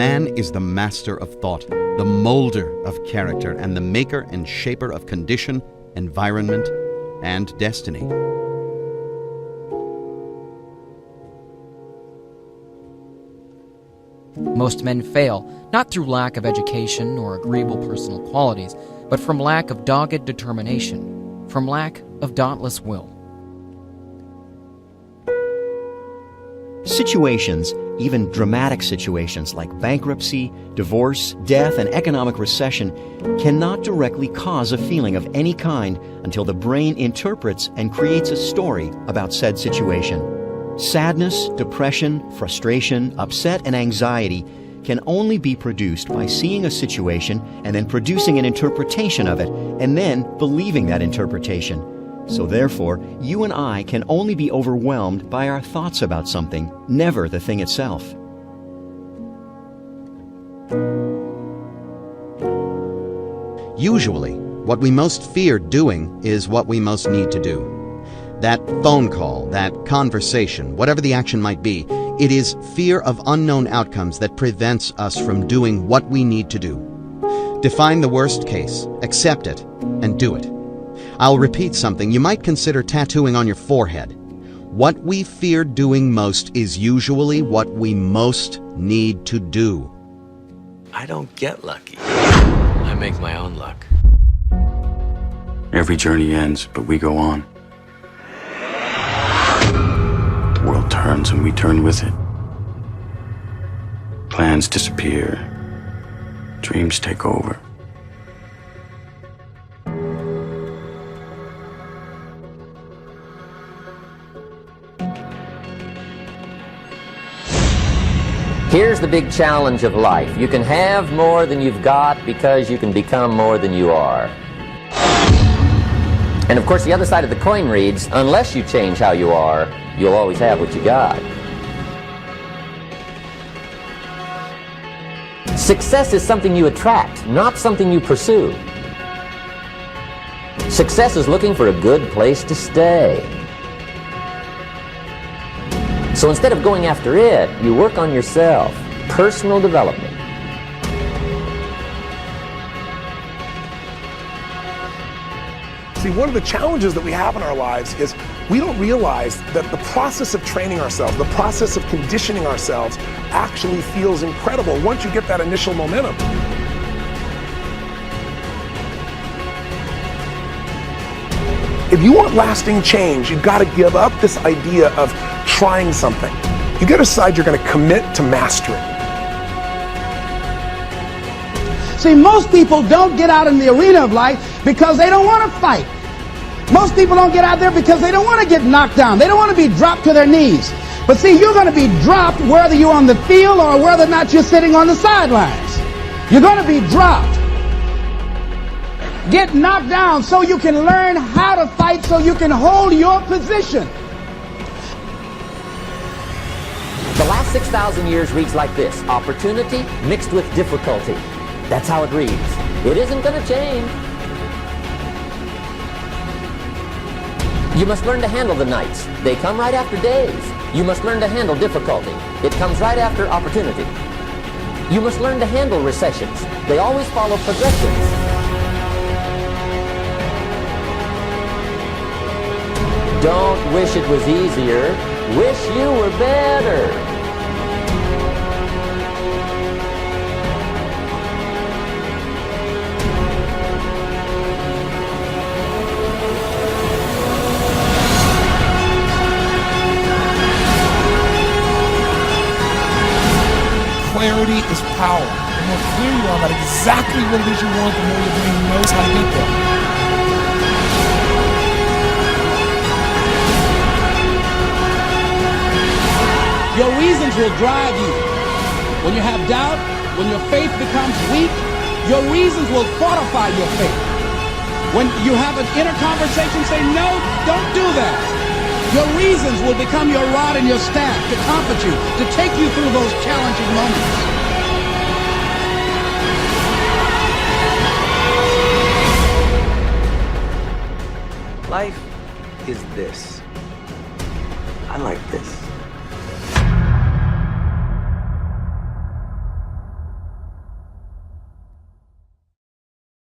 man is the master of thought, the molder of character, and the maker and shaper of condition, environment, and destiny. Most men fail, not through lack of education or agreeable personal qualities, but from lack of dogged determination, from lack of dauntless will. Situations, even dramatic situations like bankruptcy, divorce, death, and economic recession, cannot directly cause a feeling of any kind until the brain interprets and creates a story about said situation. Sadness, depression, frustration, upset, and anxiety can only be produced by seeing a situation and then producing an interpretation of it, and then believing that interpretation. So therefore, you and I can only be overwhelmed by our thoughts about something, never the thing itself. Usually, what we most fear doing is what we most need to do. That phone call, that conversation, whatever the action might be, it is fear of unknown outcomes that prevents us from doing what we need to do. Define the worst case, accept it, and do it. I'll repeat something you might consider tattooing on your forehead. What we fear doing most is usually what we most need to do. I don't get lucky. I make my own luck. Every journey ends, but we go on. The world turns and we turn with it. Plans disappear. Dreams take over. Here's the big challenge of life. You can have more than you've got because you can become more than you are. And of course, the other side of the coin reads, unless you change how you are, you'll always have what you got. Success is something you attract, not something you pursue. Success is looking for a good place to stay. So instead of going after it, you work on yourself. Personal development. See, one of the challenges that we have in our lives is we don't realize that the process of training ourselves, the process of conditioning ourselves actually feels incredible once you get that initial momentum. If you want lasting change, you've got to give up this idea of trying something. You got to decide you're going to commit to mastery. See, most people don't get out in the arena of life because they don't want to fight. Most people don't get out there because they don't want to get knocked down. They don't want to be dropped to their knees. But see, you're going to be dropped whether you're on the field or whether or not you're sitting on the sidelines. You're going to be dropped. Get knocked down so you can learn how to fight, so you can hold your position. The last 6,000 years reads like this: opportunity mixed with difficulty. That's how it reads. It isn't going to change. You must learn to handle the nights. They come right after days. You must learn to handle difficulty. It comes right after opportunity. You must learn to handle recessions. They always follow progressions. Don't wish it was easier. Wish you were better. Clarity is power. The more clear you are about exactly what it is you want, the more your brain knows how to get there. Your reasons will drive you. When you have doubt, when your faith becomes weak, your reasons will fortify your faith. When you have an inner conversation, say, no, don't do that. Your reasons will become your rod and your staff to comfort you, to take you through those challenging moments. Life is this. I like this.